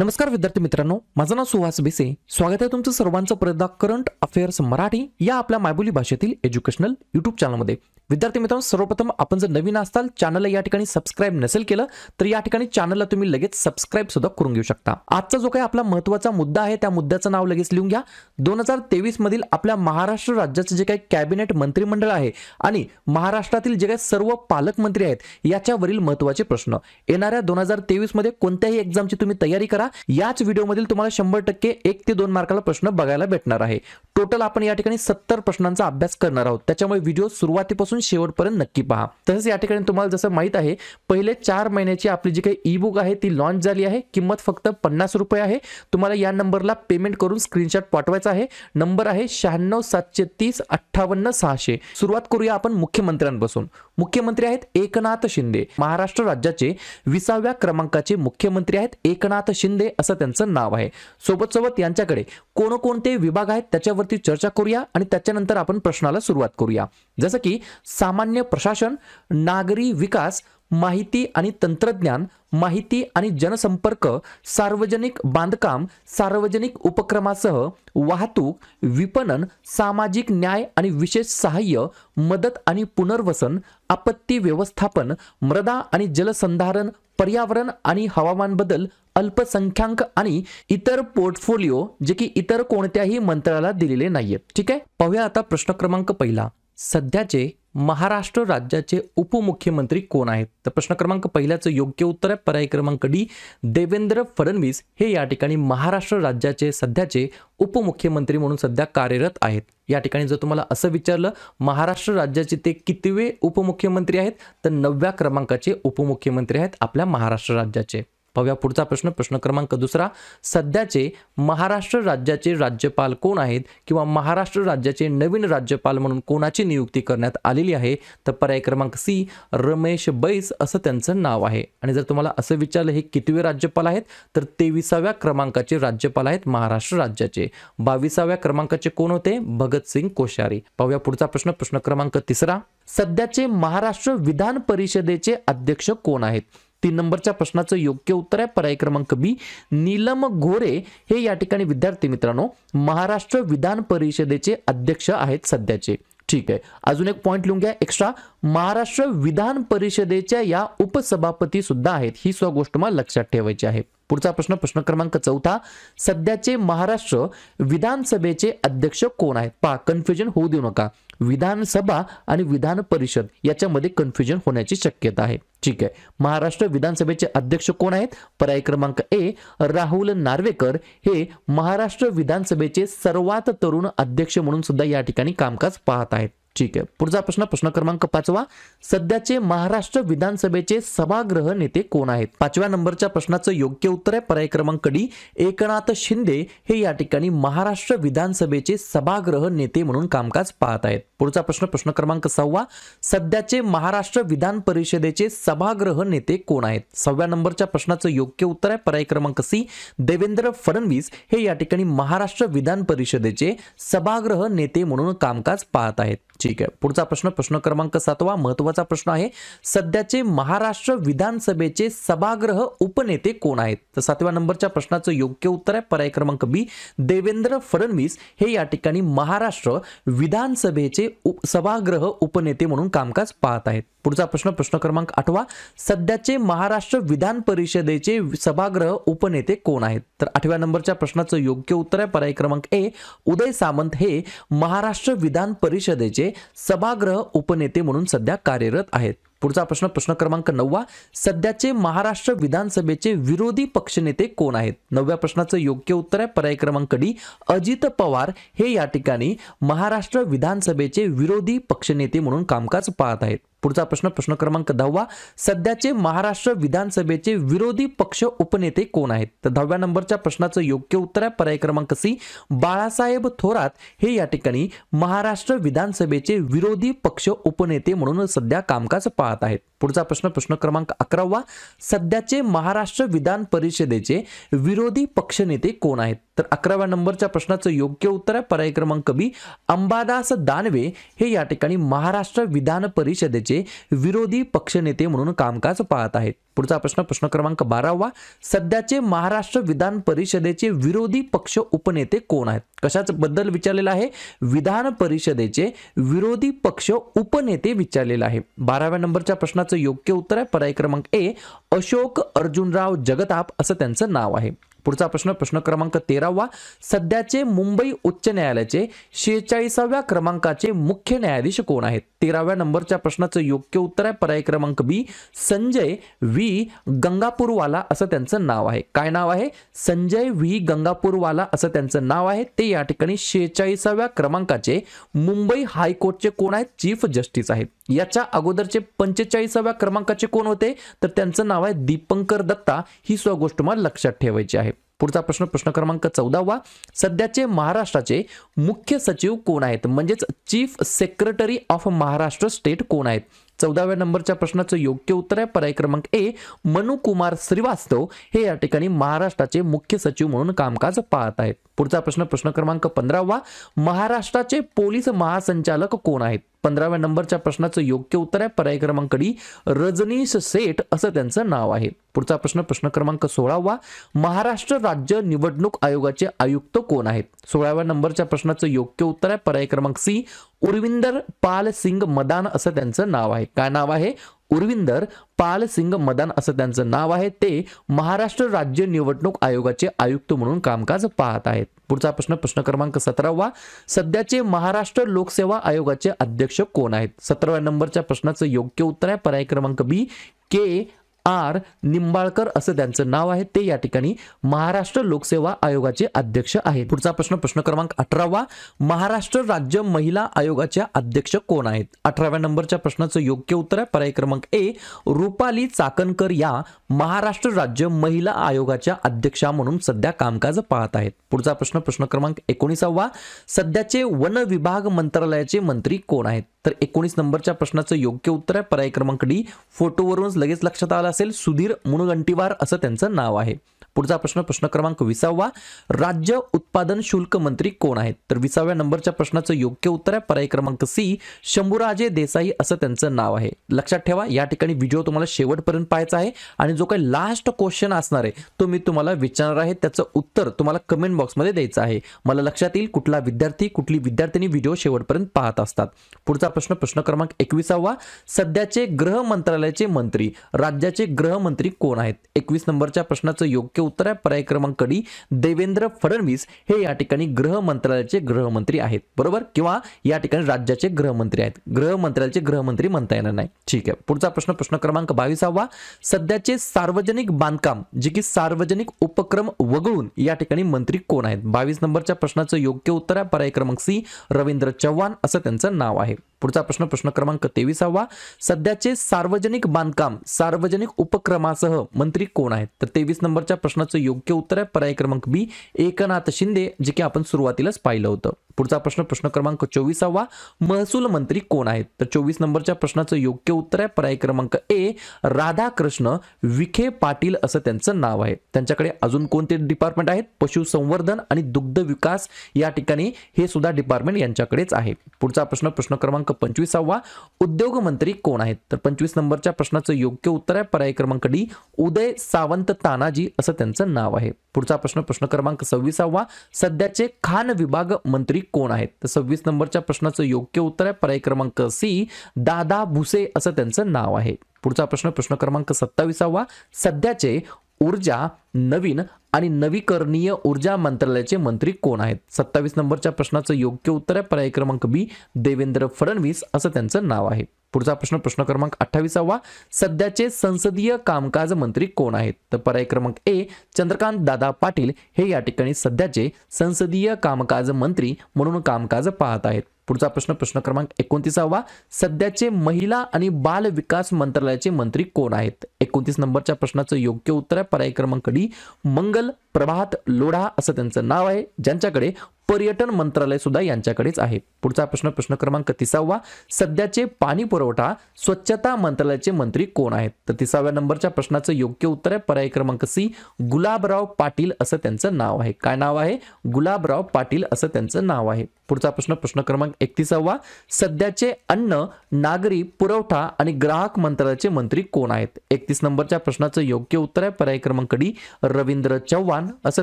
नमस्कार विद्यार्थी मित्रांनो, माझं नाव सुहास भिसे. स्वागत आहे तुमचं सर्वांचं परत करंट अफेअर्स मराठी या आपल्या मायबोली भाषेतील एज्युकेशनल युट्यूब चॅनलमध्ये. विद्यार्थी मित्रांनो, सर्वप्रथम आपण जर नवीन असाल, चॅनलला या ठिकाणी सबस्क्राइब नसेल केलं तर या ठिकाणी चॅनलला तुम्ही लगेच सबस्क्राइब सुद्धा करून घेऊ शकता. आजचा जो काही आपला महत्त्वाचा मुद्दा आहे त्या मुद्द्याचं नाव लगेच लिहून घ्या. 2023 मधील आपल्या महाराष्ट्र राज्याचे जे काही कॅबिनेट मंत्रिमंडळ आहे आणि महाराष्ट्रातील जे काही सर्व पालकमंत्री आहेत याच्यावरील महत्त्वाचे प्रश्न. येणाऱ्या 2023 मध्ये कोणत्याही एक्झामची तुम्ही तयारी करा. याच व्हिडिओमधील तुम्हाला 100% 1 ते 2 मार्काला प्रश्न बघायला भेटणार आहे. टोटल आपण या ठिकाणी 70 प्रश्नांचा अभ्यास करणार आहोत. त्याच्यामुळे व्हिडिओ सुरुवातीपासून शेवटपर्यंत नक्की पहा. तसेच या ठिकाणी तुम्हाला जसं माहित आहे, पहिले 4 महिन्याची आपली जी काही ई बुक आहे ती लॉन्च झाली आहे. किंमत फक्त 50 रुपये आहे. तुम्हाला या नंबरला पेमेंट करून स्क्रीनशॉट पाठवायचा आहे. नंबर आहे 9673058600. सुरुवात करूया आपण मुख्यमंत्र्यांपासून. मुख्यमंत्री आहेत एकनाथ शिंदे. महाराष्ट्र राज्याचे 20व्या क्रमांकाचे मुख्यमंत्री आहेत एकनाथ शिंदे असं त्यांचं नाव आहे. सोबत सोबत यांच्याकडे कोणकोणते विभाग आहेत त्याच्यावरती चर्चा करूया आणि त्याच्यानंतर आपण प्रश्नाला सुरुवात करूया. जसं की सामान्य प्रशासन, नागरी विकास, माहिती आणि तंत्रज्ञान, माहिती आणि जनसंपर्क, सार्वजनिक बांधकाम, सार्वजनिक उपक्रमासह वाहतूक, विपणन, सामाजिक न्याय आणि विशेष सहाय्य, मदत आणि पुनर्वसन, आपत्ती व्यवस्थापन, मृदा आणि जलसंधारण, पर्यावरण आणि हवामान बदल, अल्पसंख्याक आणि इतर पोर्टफोलिओ जे की इतर कोणत्याही मंत्र्याला दिलेले नाहीयेत. ठीक आहे, पाहूया आता प्रश्न क्रमांक पहिला. सध्याचे महाराष्ट्र राज्याचे उपमुख्यमंत्री कोण आहेत? तर प्रश्न क्रमांक पहिल्याचं योग्य उत्तर आहे पर्याय क्रमांक डी, देवेंद्र फडणवीस हे या ठिकाणी महाराष्ट्र राज्याचे सध्याचे उपमुख्यमंत्री म्हणून सध्या कार्यरत आहेत. या ठिकाणी जर तुम्हाला असं विचारलं महाराष्ट्र राज्याचे ते कितवे उपमुख्यमंत्री आहेत, तर 9व्या क्रमांकाचे उपमुख्यमंत्री आहेत आपल्या महाराष्ट्र राज्याचे. पाहूया पुढचा प्रश्न. प्रश्न क्रमांक दुसरा. सध्याचे महाराष्ट्र राज्याचे राज्यपाल कोण आहेत किंवा महाराष्ट्र राज्याचे नवीन राज्यपाल म्हणून कोणाची नियुक्ती करण्यात आलेली आहे? तर पर्याय क्रमांक सी, रमेश बैस असं त्यांचं नाव आहे. आणि जर तुम्हाला असं विचारलं हे कितवे राज्यपाल आहेत, तर 23व्या क्रमांकाचे राज्यपाल आहेत महाराष्ट्र राज्याचे. 22व्या क्रमांकाचे कोण होते? भगतसिंग कोश्यारी. पाहूया पुढचा प्रश्न. प्रश्न क्रमांक तिसरा. सध्याचे महाराष्ट्र विधान परिषदेचे अध्यक्ष कोण आहेत? 3 नंबरच्या प्रश्नाचं योग्य उत्तर आहे पर्याय क्रमांक बी, नीलम गोरे हे या ठिकाणी विद्यार्थी मित्रांनो महाराष्ट्र विधान परिषदेचे अध्यक्ष आहेत सध्याचे. ठीक आहे, अजून एक पॉइंट लिहून घ्या एक्स्ट्रा. महाराष्ट्र विधान परिषदेच्या या उपसभापती सुद्धा आहेत. ही सुद्धा गोष्ट मला लक्षात ठेवायची आहे. पुढचा प्रश्न. प्रश्न क्रमांक चौथा. सध्याचे महाराष्ट्र विधानसभेचे अध्यक्ष कोण आहेत? पहा, कन्फ्युजन होऊ देऊ नका. विधानसभा आणि विधान परिषद याच्यामध्ये कन्फ्युजन होण्याची शक्यता आहे. ठीक आहे, महाराष्ट्र विधानसभेचे अध्यक्ष कोण आहेत? पर्याय क्रमांक ए, राहुल नार्वेकर हे महाराष्ट्र विधानसभेचे सर्वात तरुण अध्यक्ष म्हणून सुद्धा या ठिकाणी कामकाज पाहत आहेत. ठीक आहे, पुढचा प्रश्न. प्रश्न क्रमांक 5वा. सध्याचे महाराष्ट्र विधानसभेचे सभागृह नेते कोण आहेत? 5व्या नंबरच्या प्रश्नाचं योग्य उत्तर आहे पर्याय क्रमांक डी, एकनाथ शिंदे हे या ठिकाणी महाराष्ट्र विधानसभेचे सभागृह नेते म्हणून कामकाज पाहत आहेत. पुढचा प्रश्न. प्रश्न क्रमांक 6वा. सध्याचे महाराष्ट्र विधान परिषदेचे सभागृह नेते कोण आहेत? 6व्या नंबरच्या प्रश्नाचं योग्य उत्तर आहे पर्याय क्रमांक सी, देवेंद्र फडणवीस हे या ठिकाणी महाराष्ट्र विधान परिषदेचे सभागृह नेते म्हणून कामकाज पाहत आहेत. ठीक आहे, पुढचा प्रश्न. प्रश्न क्रमांक 7वा महत्त्वाचा प्रश्न आहे. सध्याचे महाराष्ट्र विधानसभेचे सभागृह उपनेते कोण आहेत? तर 7व्या नंबरच्या प्रश्नाचं योग्य उत्तर आहे पर्याय क्रमांक बी, देवेंद्र फडणवीस हे या ठिकाणी महाराष्ट्र विधानसभेचे सभागृह उपनेते म्हणून कामकाज पाहत आहेत. पुढचा प्रश्न. प्रश्न क्रमांक 8वा. सध्याचे महाराष्ट्र विधान परिषदेचे सभागृह उपनेते कोण आहेत? तर 8व्या नंबरच्या प्रश्नाचं योग्य उत्तर आहे पर्याय क्रमांक ए, उदय सामंत हे महाराष्ट्र विधान परिषदेचे सभागृह उपनेते म्हणून सध्या कार्यरत आहेत. पुढचा प्रश्न. प्रश्न क्रमांक 9वा. सध्याचे महाराष्ट्र विधानसभेचे विरोधी पक्षनेते कोण आहेत? 9व्या प्रश्नाचं योग्य उत्तर आहे पर्याय क्रमांक डी, अजित पवार हे या ठिकाणी महाराष्ट्र विधानसभेचे विरोधी पक्षनेते म्हणून कामकाज पाहत आहेत. पुढचा प्रश्न. प्रश्न क्रमांक 10वा. सध्याचे महाराष्ट्र विधानसभेचे विरोधी पक्ष उपनेते कोण आहेत? तर 10व्या नंबरच्या प्रश्नाचं योग्य उत्तर आहे पर्याय क्रमांक सी, बाळासाहेब थोरात हे या ठिकाणी महाराष्ट्र विधानसभेचे विरोधी पक्ष उपनेते म्हणून सध्या कामकाज पाहत आहेत. पुढचा प्रश्न क्रमांक 11वा, सध्याचे महाराष्ट्र विधान परिषदेचे विरोधी पक्षनेते कोण आहेत? तर 11व्या नंबरच्या प्रश्नाचं योग्य उत्तर आहे पर्याय क्रमांक बी, अंबादास दानवे हे या ठिकाणी महाराष्ट्र विधान परिषदेचे विरोधी पक्षनेते म्हणून कामकाज पाहत आहेत. पुढचा प्रश्न क्रमांक 12वा, सध्याचे महाराष्ट्र विधान परिषदेचे विरोधी पक्ष उपनेते कोण आहेत? कशाच बद्दल विचारलेला आहे? विधान परिषदेचे विरोधी पक्ष उपनेते विचारलेला आहे. 12व्या नंबरच्या प्रश्नाचं योग्य उत्तर आहे पर्याय क्रमांक ए, अशोक अर्जुनराव जगताप असं त्यांचं नाव आहे. पुढचा प्रश्न क्रमांक 13वा, सध्याचे मुंबई उच्च न्यायालयाचे 46व्या क्रमांकाचे मुख्य न्यायाधीश कोण आहेत? 13व्या नंबरच्या प्रश्नाचं योग्य उत्तर आहे पर्याय क्रमांक बी, संजय व्ही गंगापूरवाला असं त्यांचं नाव आहे. काय नाव आहे? संजय व्ही गंगापूरवाला असं त्यांचं नाव आहे. ते या ठिकाणी 46व्या क्रमांकाचे मुंबई हायकोर्टचे कोण आहेत? चीफ जस्टिस आहेत. याच्या अगोदरचे 45व्या क्रमांकाचे कोण होते? तर त्यांचं नाव आहे दीपंकर दत्ता. ही सुद्धा गोष्ट मला लक्षात ठेवायची आहे. पुढचा प्रश्न क्रमांक 14वा, सध्याचे महाराष्ट्राचे मुख्य सचिव कोण आहेत? म्हणजेच chief secretary of Maharashtra state कोण आहेत? 14व्या नंबरच्या प्रश्नाचं योग्य उत्तर आहे पर्याय क्रमांक ए, मनु कुमार श्रीवास्तव हे या ठिकाणी महाराष्ट्राचे मुख्य सचिव म्हणून कामकाज पाहत आहेत. पुढचा प्रश्न क्रमांक 15वा, महाराष्ट्राचे पोलीस महासंचालक कोण आहेत? 15व्या नंबरच्या प्रश्नाचं योग्य उत्तर आहे पर्याय क्रमांक डी, रजनीश सेठ असं त्यांचं नाव आहे. पुढचा प्रश्न क्रमांक 16वा, महाराष्ट्र राज्य निवडणूक आयोगाचे आयुक्त कोण आहेत? 16व्या नंबरच्या प्रश्नाचं योग्य उत्तर आहे पर्याय क्रमांक सी, उर्विंदर पाल सिंग मदान असं त्यांचं नाव आहे. काय नाव आहे? उर्विंदर पाल सिंग मदान असं त्यांचं नाव आहे. ते महाराष्ट्र राज्य निवडणूक आयोगाचे आयुक्त म्हणून कामकाज पाहत आहेत. पुढचा प्रश्न क्रमांक 17वा, सध्याचे महाराष्ट्र लोकसेवा आयोगाचे अध्यक्ष कोण आहेत? 17व्या नंबरच्या प्रश्नाचं योग्य उत्तर आहे पर्याय क्रमांक बी, के आर निंबाळकर असं त्यांचं नाव आहे. ते या ठिकाणी महाराष्ट्र लोकसेवा आयोगाचे अध्यक्ष आहेत. पुढचा प्रश्न क्रमांक 18वा, महाराष्ट्र राज्य महिला आयोगाच्या अध्यक्ष कोण आहेत? 18व्या नंबरच्या प्रश्नाचं योग्य उत्तर आहे पर्याय क्रमांक ए, रुपाली चाकणकर या महाराष्ट्र राज्य महिला आयोगाच्या अध्यक्षा म्हणून सध्या कामकाज पाहत आहेत. पुढचा प्रश्न क्रमांक 19वा, सध्याचे वन विभाग मंत्रालयाचे मंत्री कोण आहेत? तर 19 नंबरच्या प्रश्नाचं योग्य उत्तर आहे पर्याय क्रमांक डी, फोटोवरूनच लगेच लक्षात आलं असेल, सुधीर मुनगंटीवार असं त्यांचं नाव आहे. पुढचा प्रश्न क्रमांक 20वा, राज्य उत्पादन शुल्क मंत्री कोण आहेत? तर 20व्या नंबरच्या प्रश्नाचं योग्य उत्तर आहे पर्याय क्रमांक सी, शंभूराजे देसाई असं त्यांचं नाव आहे. लक्षात ठेवा, या ठिकाणी व्हिडिओ तुम्हाला शेवटपर्यंत पाहायचा आहे आणि जो काही लास्ट क्वेश्चन असणार आहे तो मी तुम्हाला विचारणार आहे. त्याचं उत्तर तुम्हाला कमेंट बॉक्समध्ये द्यायचं आहे. मला लक्षात येईल कुठला विद्यार्थी कुठली विद्यार्थिनी व्हिडिओ शेवटपर्यंत पाहत असतात. पुढचा प्रश्न क्रमांक 21वा, सध्याचे गृह मंत्रालयाचे मंत्री राज्याचे गृहमंत्री कोण आहेत? 21 नंबरच्या प्रश्नाचं योग्य उत्तर आहे पर्याय क्रमांक डी, देवेंद्र फडणवीस हे या ठिकाणी गृह मंत्रालयाचे गृहमंत्री आहेत. बरोबर, किंवा या ठिकाणी राज्याचे गृहमंत्री आहेत. गृह मंत्रालयाचे गृहमंत्री म्हणता येणार नाही. ठीक आहे. पुढचा प्रश्न क्रमांक 22वा, सध्याचे सार्वजनिक बांधकाम जे की सार्वजनिक उपक्रम वगळून या ठिकाणी मंत्री कोण आहेत? 22 नंबरच्या प्रश्नाचं योग्य उत्तर आहे पर्याय क्रमांक सी, रवींद्र चव्हाण असं त्यांचं नाव आहे. पुढचा प्रश्न क्रमांक 23वा, सध्याचे सार्वजनिक बांधकाम सार्वजनिक उपक्रमासह मंत्री कोण आहेत? तर 23 नंबरच्या प्रश्नाचं योग्य उत्तर आहे पर्याय क्रमांक बी, एकनाथ शिंदे, जे की आपण सुरुवातीलाच पाहिलं होतं. पुढचा प्रश्न क्रमांक 24वा, महसूल मंत्री कोण आहेत? तर 24 नंबरच्या प्रश्नाचं योग्य उत्तर आहे पर्याय क्रमांक ए, राधाकृष्ण विखे पाटील असं त्यांचं नाव आहे. त्यांच्याकडे अजून कोणते डिपार्टमेंट आहेत? पशुसंवर्धन आणि दुग्ध विकास या ठिकाणी हे सुद्धा डिपार्टमेंट यांच्याकडेच आहे. पुढचा प्रश्न क्रमांक 25वा, उद्योग मंत्री कोण आहेत? तर 25 नंबरच्या प्रश्नाचं योग्य उत्तर आहे पर्याय क्रमांक डी, उदय सावंत तानाजी असं त्यांचं नाव आहे. पुढचा प्रश्न क्रमांक 26वा, सध्याचे खाण विभाग मंत्री कोण आहेत? तर 26 नंबरच्या प्रश्नाचं योग्य उत्तर आहे पर्याय क्रमांक सी, दादा भुसे असं त्यांचं नाव आहे. पुढचा प्रश्न क्रमांक 27वा, सध्याचे ऊर्जा नवीन आणि नवीकरणीय ऊर्जा मंत्रालयाचे मंत्री कोण आहेत? 27 नंबरच्या प्रश्नाचं योग्य उत्तर आहे पर्याय क्रमांक बी, देवेंद्र फडणवीस असं त्यांचं नाव आहे. पुढचा प्रश्न क्रमांक 28वा, सध्याचे संसदीय कामकाज मंत्री कोण आहेत? तर पर्याय क्रमांक ए, चंद्रकांत दादा पाटील हे या ठिकाणी सध्याचे संसदीय कामकाज मंत्री म्हणून कामकाज पाहत आहेत. पुढचा प्रश्न क्रमांक 29वा, सध्याचे महिला आणि बाल विकास मंत्रालयाचे मंत्री कोण आहेत? 29 नंबरच्या प्रश्नाचं योग्य उत्तर आहे पर्याय क्रमांक डी, मंगल प्रभात लोढा असं त्यांचं नाव आहे, ज्यांच्याकडे पर्यटन मंत्रालय सुद्धा यांच्याकडेच आहे. पुढचा प्रश्न क्रमांक 30वा, सध्याचे पाणी पुरवठा स्वच्छता मंत्रालयाचे मंत्री कोण आहेत? तर 30व्या नंबरच्या प्रश्नाचं योग्य उत्तर आहे पर्याय क्रमांक सी, गुलाबराव पाटील असं त्यांचं नाव आहे. काय नाव आहे? गुलाबराव पाटील असं त्यांचं नाव आहे. पुढचा प्रश्न क्रमांक 31वा, सध्याचे अन्न, नागरी पुरवठा आणि ग्राहक मंत्रालयाचे मंत्री कोण आहेत? 31 नंबरच्या प्रश्नाचं योग्य उत्तर आहे पर्याय क्रमांक डी, रवींद्र चव्हाण असं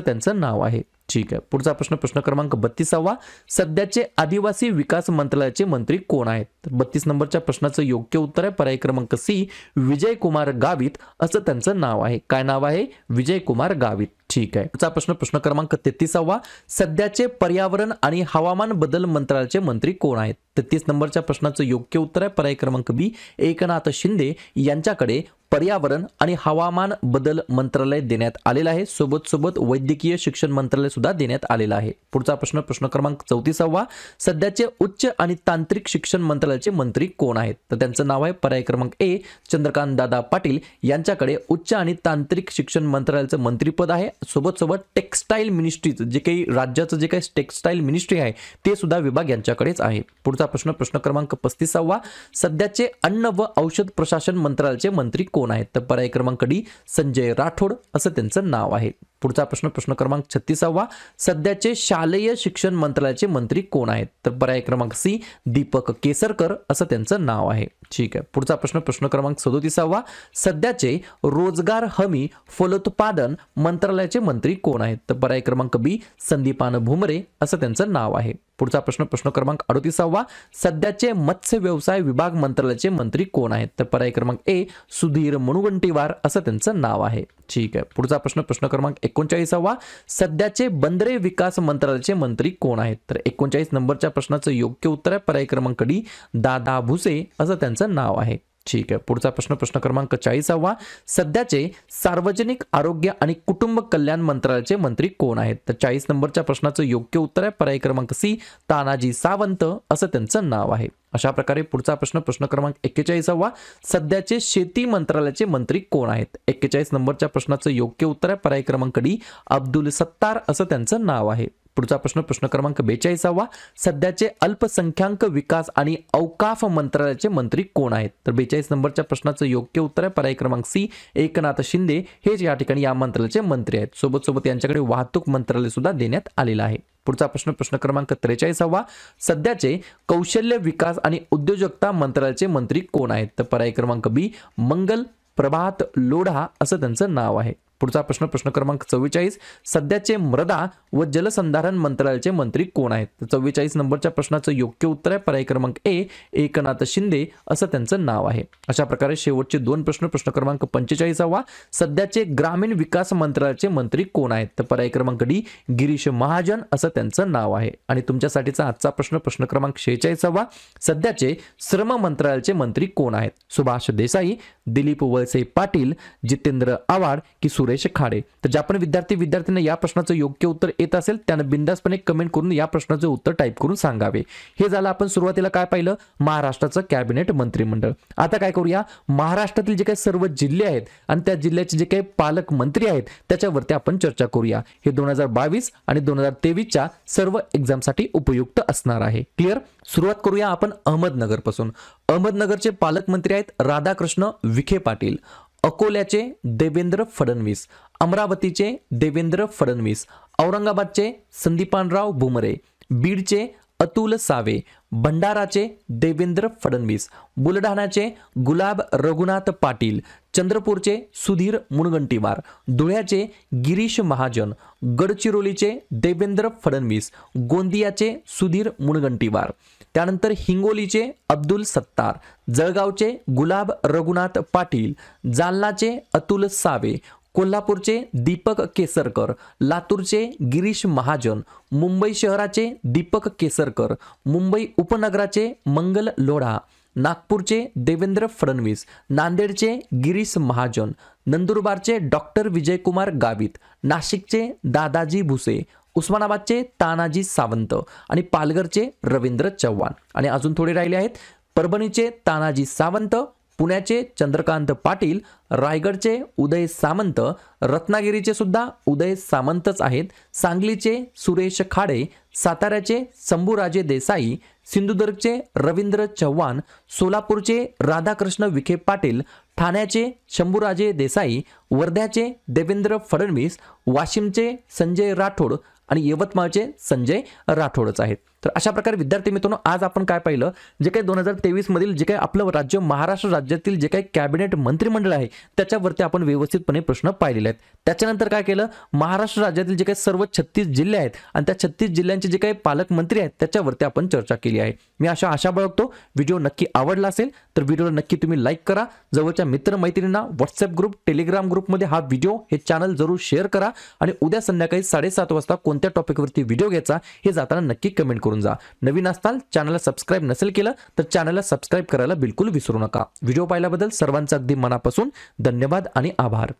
त्यांचं नाव आहे. ठीक आहे. पुढचा प्रश्न क्रमांक 32वा, सध्याचे आदिवासी विकास मंत्रालयाचे मंत्री कोण आहेत? 32 नंबरच्या प्रश्नाचं योग्य उत्तर आहे पर्याय क्रमांक सी, विजय कुमार गावित असं त्यांचं नाव आहे. काय नाव आहे? विजय कुमार गावित. ठीक आहे. पुढचा प्रश्न क्रमांक 33वा, सध्याचे पर्यावरण आणि हवामान बदल मंत्रालयाचे मंत्री कोण आहेत? 33 नंबरच्या प्रश्नाचं योग्य उत्तर आहे पर्याय क्रमांक बी, एकनाथ शिंदे यांच्याकडे पर्यावरण आणि हवामान बदल मंत्रालय देण्यात आलेलं आहे. सोबत वैद्यकीय शिक्षण मंत्रालय सुद्धा देण्यात आलेलं आहे. पुढचा प्रश्न क्रमांक 34वा, सध्याचे उच्च आणि तांत्रिक शिक्षण मंत्रालयाचे मंत्री कोण आहेत? तर त्यांचं नाव आहे पर्याय क्रमांक ए, चंद्रकांत दादा पाटील यांच्याकडे उच्च आणि तांत्रिक शिक्षण मंत्रालयाचं मंत्रीपद आहे. सोबत टेक्स्टाईल मिनिस्ट्रीचं जे काही राज्याचं जे काही टेक्स्टाईल मिनिस्ट्री आहे ते सुद्धा विभाग यांच्याकडेच आहे. पुढचा प्रश्न क्रमांक 35वा, सध्याचे अन्न व औषध प्रशासन मंत्रालयाचे मंत्री कोण आहेत? तर पर्याय क्रमांक डी, संजय राठोड असं त्यांचं नाव आहे. पुढचा प्रश्न क्रमांक 36वा, सध्याचे शालेय शिक्षण मंत्रालयाचे मंत्री कोण आहेत? तर पर्याय क्रमांक सी, दीपक केसरकर असं त्यांचं नाव आहे. ठीक आहे. पुढचा प्रश्न क्रमांक 37वा, सध्याचे रोजगार हमी फलोत्पादन मंत्रालयाचे मंत्री कोण आहेत? तर पर्याय क्रमांक बी, संदीपान भुमरे असं त्यांचं नाव आहे. पुढचा प्रश्न क्रमांक 38वा, सध्याचे मत्स्य व्यवसाय विभाग मंत्रालयाचे मंत्री कोण आहेत? तर पर्याय क्रमांक ए, सुधीर मुनगंटीवार असं त्यांचं नाव आहे. ठीक आहे. पुढचा प्रश्न क्रमांक 39वा, सध्याचे बंदरे विकास मंत्रालयाचे मंत्री कोण आहेत? तर 39 नंबरच्या प्रश्नाचं योग्य उत्तर आहे पर्याय क्रमांक डी, दादा भुसे असं त्यांचं नाव आहे. ठीक आहे. पुढचा प्रश्न क्रमांक 40वा, सध्याचे सार्वजनिक आरोग्य आणि कुटुंब कल्याण मंत्रालयाचे मंत्री कोण आहेत? तर 40 नंबरच्या प्रश्नाचं योग्य उत्तर आहे पर्याय क्रमांक सी, तानाजी सावंत असं त्यांचं नाव आहे. अशा प्रकारे पुढचा प्रश्न क्रमांक 41वा, सध्याचे शेती मंत्रालयाचे मंत्री कोण आहेत? 41 नंबरच्या प्रश्नाचं योग्य उत्तर आहे पर्याय क्रमांक डी, अब्दुल सत्तार असं त्यांचं नाव आहे. पुढचा प्रश्न क्रमांक 42वा, सध्याचे अल्पसंख्याक विकास आणि औकाफ मंत्रालयाचे मंत्री कोण आहेत? तर 42 नंबरच्या प्रश्नाचं योग्य उत्तर आहे पर्याय क्रमांक सी, एकनाथ शिंदे हेच या ठिकाणी या मंत्रालयाचे मंत्री आहेत. सोबत यांच्याकडे वाहतूक मंत्रालय सुद्धा देण्यात आलेलं आहे. पुढचा प्रश्न क्रमांक 43वा, सध्याचे कौशल्य विकास आणि उद्योजकता मंत्रालयाचे मंत्री कोण आहेत? तर पर्याय क्रमांक बी, मंगल प्रभात लोढा असं त्यांचं नाव आहे. पुढचा प्रश्न क्रमांक 44, सध्याचे मृदा व जलसंधारण मंत्रालयाचे मंत्री कोण आहेत? तर 44 नंबरच्या प्रश्नाचं योग्य उत्तर आहे पर्याय क्रमांक ए, एकनाथ शिंदे असं त्यांचं नाव आहे. अशा प्रकारे शेवटचे दोन प्रश्न क्रमांक 45वा, सध्याचे ग्रामीण विकास मंत्रालयाचे मंत्री कोण आहेत? तर पर्याय क्रमांक डी, गिरीश महाजन असं त्यांचं नाव आहे. आणि तुमच्यासाठीचा आजचा प्रश्न क्रमांक 46वा, सध्याचे श्रम मंत्रालयाचे मंत्री कोण आहेत? सुभाष देसाई, दिलीप वळसे पाटील, जितेंद्र आव्हाड की सुरेश खाडे? तर ज्या पण विद्यार्थ्यांना या प्रश्नाचं योग्य उत्तर येत असेल त्याने बिंदासपणे कमेंट करून या प्रश्नाचं उत्तर टाईप करून सांगावे. हे झालं आपण सुरुवातीला काय पाहिलं, महाराष्ट्राचं कॅबिनेट मंत्रिमंडळ. आता काय करूया, महाराष्ट्रातील जे काही सर्व जिल्हे आहेत आणि त्या जिल्ह्याचे जे काही पालक मंत्री आहेत त्याच्यावरती आपण चर्चा करूया. हे 2022 आणि 2023च्या सर्व एक्झामसाठी उपयुक्त असणार आहे. क्लिअर? सुरुवात करूया आपण अहमदनगर पासून. अहमदनगरचे पालकमंत्री आहेत राधाकृष्ण विखे पाटील, अकोल्याचे देवेंद्र फडणवीस, अमरावतीचे देवेंद्र फडणवीस, औरंगाबादचे संदीपानराव भुमरे, बीडचे अतुल सावे, भंडाराचे देवेंद्र फडणवीस, बुलढाणाचे गुलाब रघुनाथ पाटील, चंद्रपूरचे सुधीर मुनगंटीवार, धुळ्याचे गिरीश महाजन, गडचिरोलीचे देवेंद्र फडणवीस, गोंदियाचे सुधीर मुनगंटीवार, त्यानंतर हिंगोलीचे अब्दुल सत्तार, जळगावचे गुलाब रघुनाथ पाटील, जालनाचे अतुल सावे, कोल्हापूरचे दीपक केसरकर, लातूरचे गिरीश महाजन, मुंबई शहराचे दीपक केसरकर, मुंबई उपनगराचे मंगल लोढा, नागपूरचे देवेंद्र फडणवीस, नांदेडचे गिरीश महाजन, नंदुरबारचे डॉक्टर विजयकुमार गावित, नाशिकचे दादाजी भुसे, उस्मानाबादचे तानाजी सावंत आणि पालघरचे रवींद्र चव्हाण. आणि अजून थोडे राहिले आहेत, परभणीचे तानाजी सावंत, पुण्याचे चंद्रकांत पाटील, रायगडचे उदय सामंत, रत्नागिरीचे सुद्धा उदय सामंतच आहेत, सांगलीचे सुरेश खाडे, साताऱ्याचे शंभूराजे देसाई, सिंधुदुर्गचे रवींद्र चव्हाण, सोलापूरचे राधाकृष्ण विखे पाटील, ठाण्याचे शंभूराजे देसाई, वर्ध्याचे देवेंद्र फडणवीस, वाशिमचे संजय राठोड आणि यवतमाळचे संजय राठोडच आहेत. तर अशा प्रकारे विद्यार्थी मित्रांनो, आज आपण काय पाहिलं, जे काही 2023 मधील जे काही आपलं राज्य महाराष्ट्र राज्यातील जे काही कॅबिनेट मंत्रिमंडळ आहे त्याच्यावरती आपण व्यवस्थितपणे प्रश्न पाहिलेले आहेत. त्याच्यानंतर काय केलं, महाराष्ट्र राज्यातील जे काही सर्व 36 जिल्हे आहेत आणि त्या 36 जिल्ह्यांचे जे काही पालकमंत्री आहेत त्याच्यावरती आपण चर्चा केली आहे. मी आशा बाळगतो व्हिडिओ नक्की आवडला असेल तर व्हिडिओला नक्की तुम्ही लाईक करा, जवळच्या मित्रमैत्रिणींना व्हॉट्सअप ग्रुप, टेलिग्राम ग्रुपमध्ये हा व्हिडिओ, हे चॅनल जरूर शेअर करा आणि उद्या संध्याकाळी 7:30 वाजता कोणत्या टॉपिकवरती व्हिडिओ घ्यायचा हे जाताना नक्की कमेंट करून जा. नवीन असताल, चॅनलला सबस्क्राईब नसेल केलं तर चॅनलला सबस्क्राईब करायला बिलकुल विसरू नका. व्हिडिओ पाहिल्याबद्दल सर्वांचं अगदी मनापासून धन्यवाद आणि आभार.